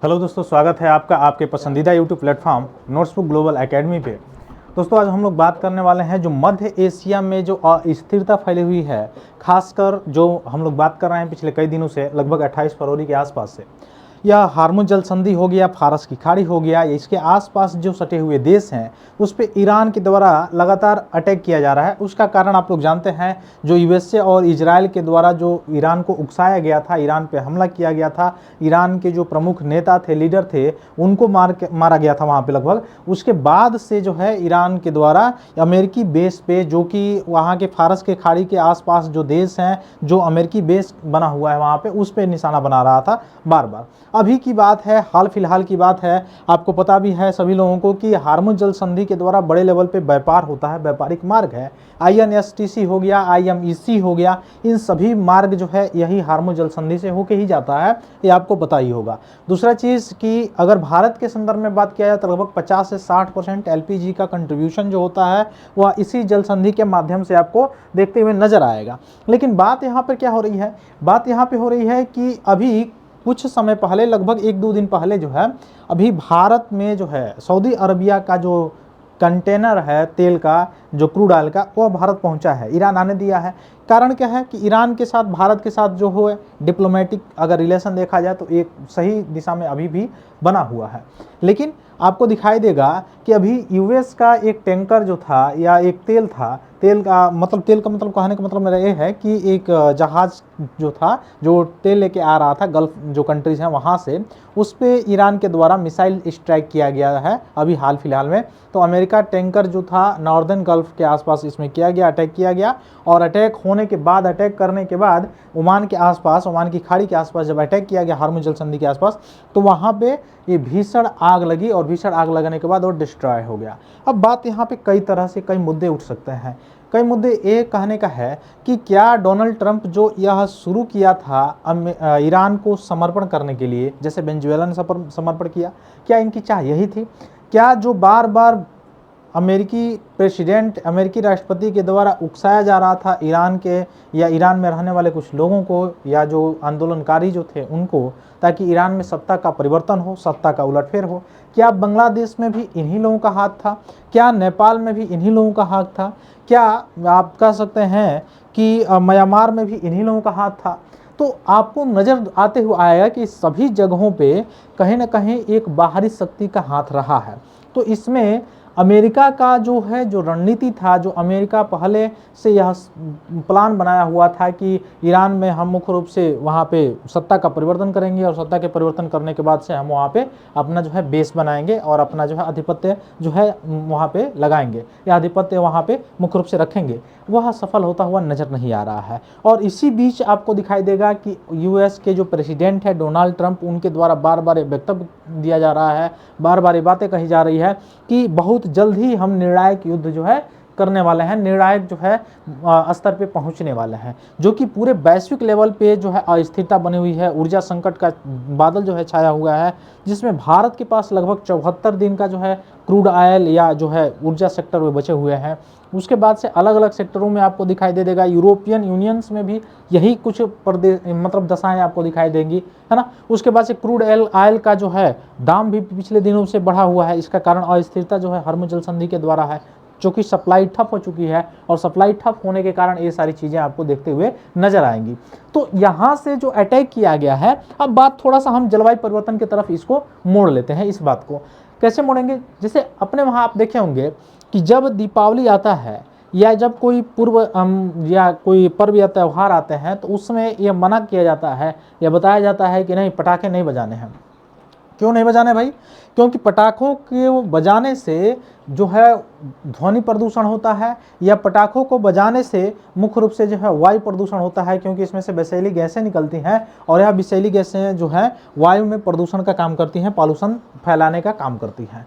Hello दोस्तों, स्वागत है आपका आपके पसंदीदा YouTube platform notebook global academy पे। दोस्तों, आज हम लोग बात करने वाले हैं जो मध्य एशिया में जो अस्थिरता फैली हुई है, खासकर जो हम लोग बात कर रहे हैं पिछले कई दिनों से, लगभग 28 फरवरी के आसपास से। यह हार्मुज जल संधि हो गया, फारस की खाड़ी हो गया, इसके आसपास जो सटे हुए देश हैं उस पे ईरान के द्वारा लगातार अटैक किया जा रहा है। उसका कारण आप लोग जानते हैं, जो यूएसए और इजराइल के द्वारा जो ईरान को उकसाया गया था, ईरान पे हमला किया गया था, ईरान के जो प्रमुख नेता थे, लीडर थे, उनको मारा गया था वहाँ पे लगभग। उसके बाद से जो है ईरान के द्वारा अमेरिकी बेस पे, जो कि वहाँ के फारस के खाड़ी के आसपास जो देश हैं, जो अमेरिकी बेस बना हुआ है वहाँ पे, उस पे निशाना बना रहा था बार बार। अभी की बात है, हाल फिलहाल की बात है, आपको पता भी है सभी लोगों को कि हार्मुज जल संधि के द्वारा बड़े लेवल पे व्यापार होता है, व्यापारिक मार्ग है। INSTC हो गया, IMEC हो गया, इन सभी मार्ग जो है यही हार्मुज जल संधि से होके ही जाता है, ये आपको पता ही होगा। दूसरा चीज़ कि अगर भारत के संदर्भ में बात किया जाए तो लगभग 50 से 60% LPG का कंट्रीब्यूशन जो होता है वह इसी जल संधि के माध्यम से आपको देखते हुए नजर आएगा। लेकिन बात यहाँ पर क्या हो रही है, बात यहाँ पे हो रही है कि अभी कुछ समय पहले, लगभग 1-2 दिन पहले जो है, अभी भारत में जो है सऊदी अरबिया का जो कंटेनर है तेल का, जो क्रूड ऑयल का, वो भारत पहुंचा है, ईरान आने दिया है। कारण क्या है कि ईरान के साथ, भारत के साथ जो हो डिप्लोमेटिक अगर रिलेशन देखा जाए तो एक सही दिशा में अभी भी बना हुआ है। लेकिन आपको दिखाई देगा कि अभी यूएस का एक टैंकर जो था, या एक तेल था, तेल का मतलब कहने का मतलब मेरा ये है कि एक जहाज़ जो था, जो तेल लेके आ रहा था गल्फ जो कंट्रीज़ हैं वहाँ से, उस पे ईरान के द्वारा मिसाइल स्ट्राइक किया गया है अभी हाल फिलहाल में। तो अमेरिका टैंकर जो था नॉर्दर्न गल्फ के आसपास इसमें किया गया, अटैक किया गया, और अटैक होने के बाद, अटैक करने के बाद ओमान के आसपास, ओमान की खाड़ी के आसपास जब अटैक किया गया हार्मुज जल संधि के आसपास, तो वहाँ पे ये भीषण आग लगी, और भीषण आग लगने के बाद वो डिस्ट्रॉय हो गया। अब बात यहाँ पे कई तरह से कई मुद्दे उठ सकते हैं। कई मुद्दे ये कहने का है कि क्या डोनाल्ड ट्रंप जो यह शुरू किया था ईरान को समर्पण करने के लिए, जैसे वेनेजुएला ने समर्पण किया, क्या इनकी चाह यही थी? क्या जो बार बार अमेरिकी प्रेसिडेंट, अमेरिकी राष्ट्रपति के द्वारा उकसाया जा रहा था ईरान के, या ईरान में रहने वाले कुछ लोगों को, या जो आंदोलनकारी जो थे उनको, ताकि ईरान में सत्ता का परिवर्तन हो, सत्ता का उलटफेर हो, क्या बांग्लादेश में भी इन्हीं लोगों का हाथ था? क्या नेपाल में भी इन्हीं लोगों का हाथ था? क्या आप कह सकते हैं कि म्यांमार में भी इन्हीं लोगों का हाथ था? तो आपको नज़र आते हुए आएगा कि सभी जगहों पे कहीं ना कहीं एक बाहरी शक्ति का हाथ रहा है। तो इसमें अमेरिका का जो है, जो रणनीति था, जो अमेरिका पहले से यह प्लान बनाया हुआ था कि ईरान में हम मुख्य रूप से वहाँ पे सत्ता का परिवर्तन करेंगे, और सत्ता के परिवर्तन करने के बाद से हम वहाँ पे अपना जो है बेस बनाएंगे, और अपना जो है आधिपत्य जो है वहाँ पे लगाएंगे, या आधिपत्य वहाँ पे मुख्य रूप से रखेंगे, वह सफल होता हुआ नज़र नहीं आ रहा है। और इसी बीच आपको दिखाई देगा कि यूएस के जो प्रेसिडेंट है डोनाल्ड ट्रंप, उनके द्वारा बार बार वक्तव्य दिया जा रहा है, बार बार ये बातें कही जा रही है कि बहुत जल्द ही हम निर्णायक युद्ध जो है करने वाले हैं, निर्णायक जो है स्तर पे पहुंचने वाले हैं, जो कि पूरे वैश्विक लेवल पे जो है अस्थिरता बनी हुई है, ऊर्जा संकट का बादल जो है छाया हुआ है, जिसमें भारत के पास लगभग 74 दिन का जो है क्रूड ऑयल या जो है ऊर्जा सेक्टर में बचे हुए हैं। उसके बाद से अलग अलग सेक्टरों में आपको दिखाई दे देगा, यूरोपियन यूनियंस में भी यही कुछ मतलब दशाएं आपको दिखाई देंगी, है ना। उसके बाद से क्रूड ऑयल का जो है दाम भी पिछले दिनों से बढ़ा हुआ है। इसका कारण अस्थिरता जो है हार्मुज जल संधि के द्वारा है, जो कि सप्लाई ठप हो चुकी है, और सप्लाई ठप होने के कारण ये सारी चीज़ें आपको देखते हुए नजर आएंगी। तो यहाँ से जो अटैक किया गया है, अब बात थोड़ा सा हम जलवायु परिवर्तन की तरफ इसको मोड़ लेते हैं। इस बात को कैसे मोड़ेंगे? जैसे अपने वहाँ आप देखे होंगे कि जब दीपावली आता है, या जब कोई पूर्व या कोई पर्व या त्यौहार आते हैं, तो उसमें यह मना किया जाता है, या बताया जाता है कि नहीं, पटाखे नहीं बजाने हैं। क्यों नहीं बजाने भाई? क्योंकि पटाखों के बजाने से जो है ध्वनि प्रदूषण होता है, या पटाखों को बजाने से मुख्य रूप से जो है वायु प्रदूषण होता है, क्योंकि इसमें से विषैली गैसें निकलती हैं, और यह विषैली गैसें जो है वायु में प्रदूषण का काम करती हैं, पॉल्यूशन फैलाने का काम करती हैं।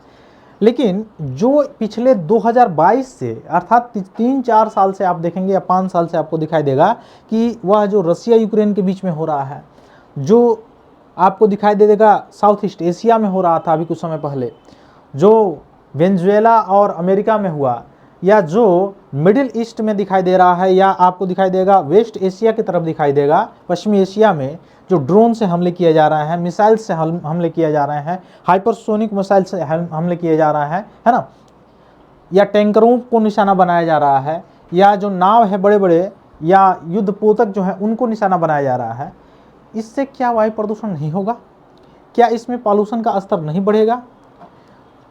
लेकिन जो पिछले 2022 से, अर्थात 3-4 साल से आप देखेंगे, या 5 साल से आपको दिखाई देगा कि वह जो रसिया यूक्रेन के बीच में हो रहा है, जो आपको दिखाई दे देगा साउथ ईस्ट एशिया में हो रहा था अभी कुछ समय पहले, जो वेनेजुएला और अमेरिका में हुआ, या जो मिडिल ईस्ट में दिखाई दे रहा है, या आपको दिखाई देगा वेस्ट एशिया की तरफ दिखाई देगा, पश्चिमी एशिया में जो ड्रोन से हमले किए जा रहे हैं, मिसाइल से हमले किए जा रहे हैं, हाइपरसोनिक मिसाइल से हमले किए जा रहे हैं, है ना, या टैंकरों को निशाना बनाया जा रहा है, या जो नाव है बड़े बड़े, या युद्धपोतक जो है उनको निशाना बनाया जा रहा है, इससे क्या वायु प्रदूषण नहीं होगा? क्या इसमें पॉल्यूशन का स्तर नहीं बढ़ेगा?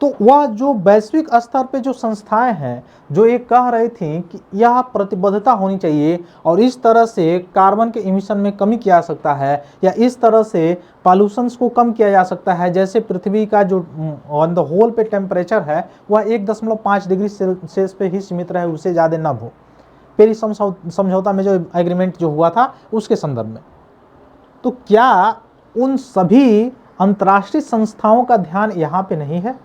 तो वह जो वैश्विक स्तर पे जो संस्थाएं हैं जो ये कह रही थी कि यह प्रतिबद्धता होनी चाहिए और इस तरह से कार्बन के इमिशन में कमी किया जा सकता है, या इस तरह से पॉल्यूशंस को कम किया जा सकता है, जैसे पृथ्वी का जो ऑन द होल पे टेम्परेचर है वह 1.5 डिग्री सेल्सियस पे ही सीमित रहे, उससे ज़्यादा न हो, पेरिस समझौता में जो एग्रीमेंट जो हुआ था उसके संदर्भ में। तो क्या उन सभी अंतर्राष्ट्रीय संस्थाओं का ध्यान यहाँ पे नहीं है?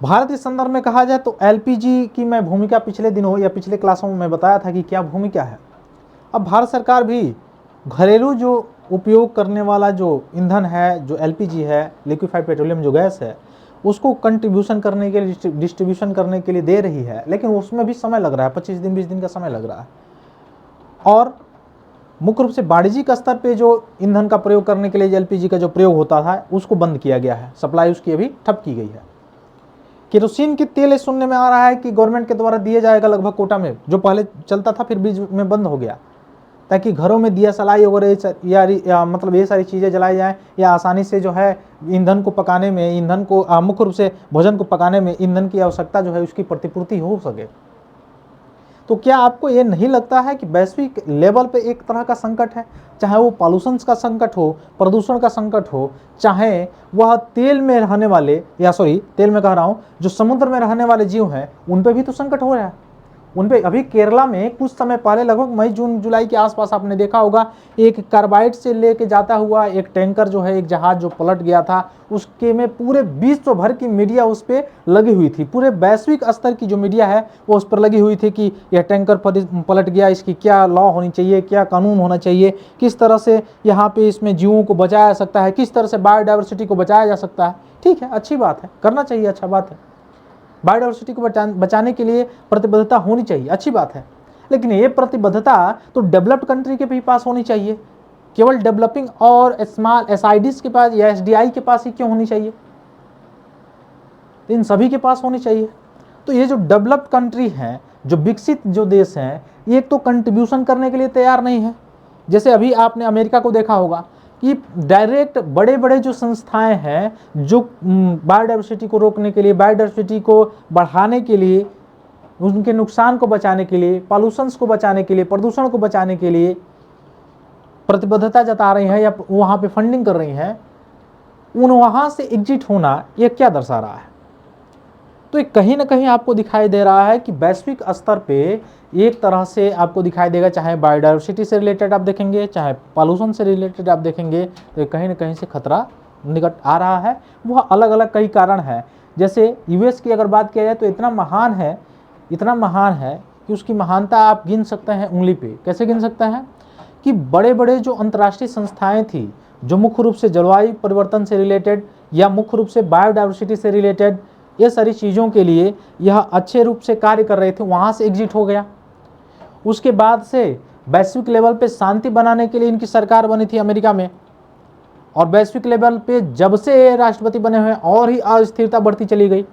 भारत इस संदर्भ में कहा जाए तो एलपीजी की मैं भूमिका पिछले दिनों या पिछले क्लासों में मैं बताया था कि क्या भूमिका है। अब भारत सरकार भी घरेलू जो उपयोग करने वाला जो ईंधन है, जो एलपीजी है, लिक्विफाइड पेट्रोलियम जो गैस है, उसको कंट्रीब्यूशन करने के लिए, डिस्ट्रीब्यूशन करने के लिए दे रही है, लेकिन उसमें भी समय लग रहा है, 25 दिन 20 दिन का समय लग रहा है। और मुख्य रूप से वाणिज्यिक स्तर पे जो ईंधन का प्रयोग करने के लिए एलपीजी का जो प्रयोग होता था उसको बंद किया गया है, सप्लाई उसकी अभी ठप की गई है। केरोसिन की तेल सुनने में आ रहा है कि गवर्नमेंट के द्वारा दिया जाएगा लगभग कोटा में, जो पहले चलता था फिर बीच में बंद हो गया, ताकि घरों में दिया सलाई वगैरह या मतलब ये सारी चीज़ें जलाई जाएँ, या आसानी से जो है ईंधन को पकाने में, ईंधन को मुख्य रूप से भोजन को पकाने में ईंधन की आवश्यकता जो है उसकी प्रतिपूर्ति हो सके। तो क्या आपको ये नहीं लगता है कि वैश्विक लेवल पे एक तरह का संकट है, चाहे वो पॉल्यूशन का संकट हो, प्रदूषण का संकट हो, चाहे वह तेल में रहने वाले, या सॉरी तेल में कह रहा हूँ, जो समुद्र में रहने वाले जीव हैं उन पे भी तो संकट हो रहा है। उन पे अभी केरला में कुछ समय पहले लगभग मई जून जुलाई के आसपास आपने देखा होगा, एक कार्बाइड से लेके जाता हुआ एक टैंकर जो है, एक जहाज जो पलट गया था, उसके में पूरे विश्व भर की मीडिया उस पर लगी हुई थी, पूरे वैश्विक स्तर की जो मीडिया है वो उस पर लगी हुई थी कि यह टैंकर पलट गया, इसकी क्या लॉ होनी चाहिए, क्या कानून होना चाहिए, किस तरह से यहाँ पे इसमें जीवों को बचाया जा सकता है, किस तरह से बायोडाइवर्सिटी को बचाया जा सकता है। ठीक है, अच्छी बात है, करना चाहिए, अच्छा बात है, बायोडाइवर्सिटी को बचाने के लिए प्रतिबद्धता होनी चाहिए, अच्छी बात है। लेकिन ये प्रतिबद्धता तो डेवलप्ड कंट्री के भी पास होनी चाहिए, केवल डेवलपिंग और स्मॉल एसआईडीज के पास या एसडीआई के पास ही क्यों होनी चाहिए? इन सभी के पास होनी चाहिए। तो ये जो डेवलप्ड कंट्री हैं, जो विकसित जो देश हैं, ये तो कंट्रीब्यूशन करने के लिए तैयार नहीं है। जैसे अभी आपने अमेरिका को देखा होगा कि डायरेक्ट बड़े बड़े जो संस्थाएं हैं जो बायोडाइवर्सिटी को रोकने के लिए, बायोडाइवर्सिटी को बढ़ाने के लिए, उनके नुकसान को बचाने के लिए, पॉल्यूशंस को बचाने के लिए, प्रदूषण को बचाने के लिए प्रतिबद्धता जता रही हैं या वहाँ पे फंडिंग कर रही हैं, उन वहाँ से एग्जिट होना ये क्या दर्शा रहा है? तो ये कहीं ना कहीं आपको दिखाई दे रहा है कि वैश्विक स्तर पे एक तरह से आपको दिखाई देगा, चाहे बायोडाइवर्सिटी से रिलेटेड आप देखेंगे, चाहे पॉल्यूशन से रिलेटेड आप देखेंगे, तो कहीं ना कहीं से खतरा निकट आ रहा है। वह अलग अलग कई कारण है। जैसे यूएस की अगर बात किया जाए तो इतना महान है, इतना महान है कि उसकी महानता आप गिन सकते हैं उंगली पे। कैसे गिन सकते हैं? कि बड़े बड़े जो अंतर्राष्ट्रीय संस्थाएं थी जो मुख्य रूप से जलवायु परिवर्तन से रिलेटेड या मुख्य रूप से बायोडाइवर्सिटी से रिलेटेड ये सारी चीज़ों के लिए यह अच्छे रूप से कार्य कर रहे थे, वहाँ से एग्जिट हो गया। उसके बाद से वैश्विक लेवल पे शांति बनाने के लिए इनकी सरकार बनी थी अमेरिका में, और वैश्विक लेवल पे जब से राष्ट्रपति बने हुए और ही अस्थिरता बढ़ती चली गई।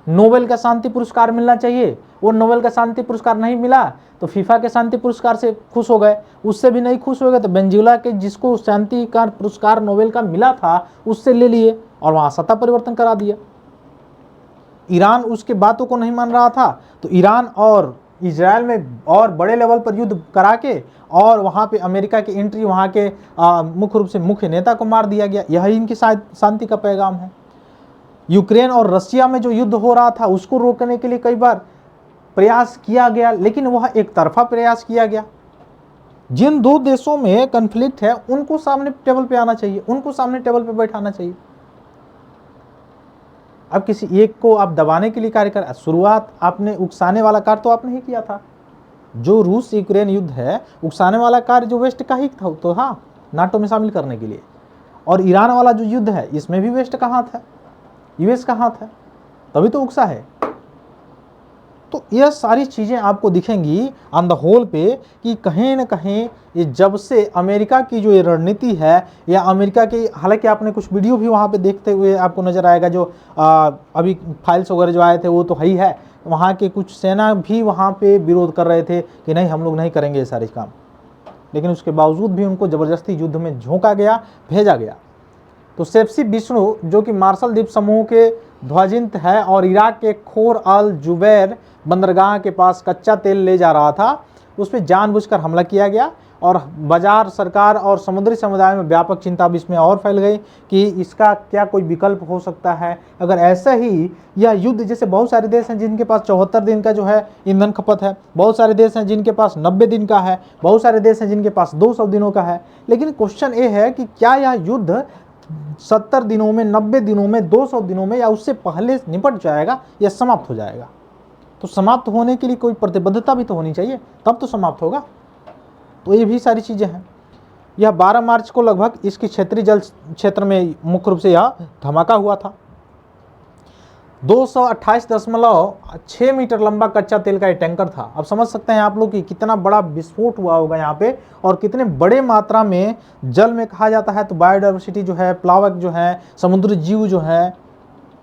नोबेल का शांति पुरस्कार मिलना चाहिए, वो नोबेल का शांति पुरस्कार नहीं मिला तो फीफा के शांति पुरस्कार से खुश हो गए, उससे भी नहीं खुश हो गए तो वेनेजुएला के जिसको शांति का पुरस्कार नोबेल का मिला था उससे ले लिए और वहाँ सत्ता परिवर्तन करा दिया। ईरान उसके बातों को नहीं मान रहा था तो ईरान और इजराइल में और बड़े लेवल पर युद्ध करा के और वहाँ पे अमेरिका की एंट्री, वहाँ के मुख्य रूप से मुख्य नेता को मार दिया गया। यही इनकी शांति का पैगाम है। यूक्रेन और रशिया में जो युद्ध हो रहा था उसको रोकने के लिए कई बार प्रयास किया गया, लेकिन वह एक तरफा प्रयास किया गया। जिन दो देशों में कन्फ्लिक्ट है उनको सामने टेबल पे आना चाहिए, उनको सामने टेबल पे बैठाना चाहिए। अब किसी एक को आप दबाने के लिए कार्य कर, शुरुआत आपने उकसाने वाला कार्य तो आपने ही किया था। जो रूस यूक्रेन युद्ध है उकसाने वाला कार्य जो वेस्ट का ही था तो हाँ, नाटो में शामिल करने के लिए। और ईरान वाला जो युद्ध है इसमें भी वेस्ट का हाथ है, यूएस का हाथ है, तभी तो उकसा है। यह सारी चीज़ें आपको दिखेंगी ऑन द होल पे कि कहीं ना कहीं ये जब से अमेरिका की जो ये रणनीति है या अमेरिका की, हालांकि आपने कुछ वीडियो भी वहाँ पे देखते हुए आपको नज़र आएगा, जो अभी फाइल्स वगैरह जो आए थे वो तो है ही है, वहाँ के कुछ सेना भी वहाँ पे विरोध कर रहे थे कि नहीं हम लोग नहीं करेंगे ये सारे काम, लेकिन उसके बावजूद भी उनको ज़बरदस्ती युद्ध में झोंका गया, भेजा गया। तो सेप्सी विष्णु जो कि मार्शल द्वीप समूह के ध्वजिंत है और इराक के खोर अल जुबैर बंदरगाह के पास कच्चा तेल ले जा रहा था, उस पर जानबूझकर हमला किया गया और बाजार, सरकार और समुद्री समुदाय में व्यापक चिंता भी इसमें और फैल गई कि इसका क्या कोई विकल्प हो सकता है। अगर ऐसा ही यह युद्ध, जैसे बहुत सारे देश हैं जिनके पास 74 दिन का जो है ईंधन खपत है, बहुत सारे देश हैं जिनके पास 90 दिन का है, बहुत सारे देश हैं जिनके पास 200 दिनों का है, लेकिन क्वेश्चन ये है कि क्या यह युद्ध 70 दिनों में, 90 दिनों में, 200 दिनों में या उससे पहले निपट जाएगा या समाप्त हो जाएगा। तो समाप्त होने के लिए कोई प्रतिबद्धता भी तो होनी चाहिए, तब तो समाप्त होगा। तो ये भी सारी चीज़ें हैं। यह 12 मार्च को लगभग इसकी क्षेत्रीय जल क्षेत्र में मुख्य रूप से यह धमाका हुआ था। 228.6 मीटर लंबा कच्चा तेल का ये टैंकर था। अब समझ सकते हैं आप लोग कि कितना बड़ा विस्फोट हुआ होगा यहाँ पे, और कितने बड़े मात्रा में जल में कहा जाता है तो बायोडाइवर्सिटी जो है, प्लावक जो है, समुद्री जीव जो है,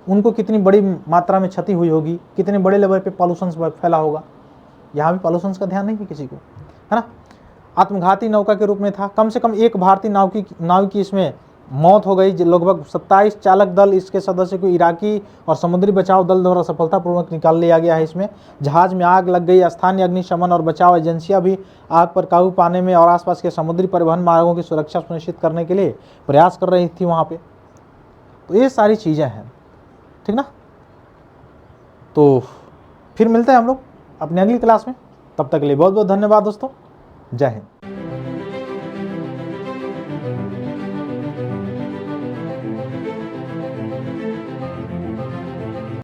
उनको कितनी बड़ी मात्रा में क्षति हुई होगी, कितने बड़े लेवल पे पॉल्यूशन फैला होगा। यहाँ भी पॉल्यूशन का ध्यान नहीं है किसी को, है ना। आत्मघाती नौका के रूप में था। कम से कम एक भारतीय नाव की इसमें मौत हो गई। लगभग 27 चालक दल इसके सदस्य को इराकी और समुद्री बचाव दल द्वारा सफलतापूर्वक निकाल लिया गया है। इसमें जहाज में आग लग गई। स्थानीय अग्निशमन और बचाव एजेंसियां भी आग पर काबू पाने में और आसपास के समुद्री परिवहन मार्गों की सुरक्षा सुनिश्चित करने के लिए प्रयास कर रही थी वहाँ पे। तो ये सारी चीज़ें हैं, ठीक ना। तो फिर मिलते हैं हम लोग अपनी अगली क्लास में। तब तक के लिए बहुत बहुत धन्यवाद दोस्तों। जय हिंद।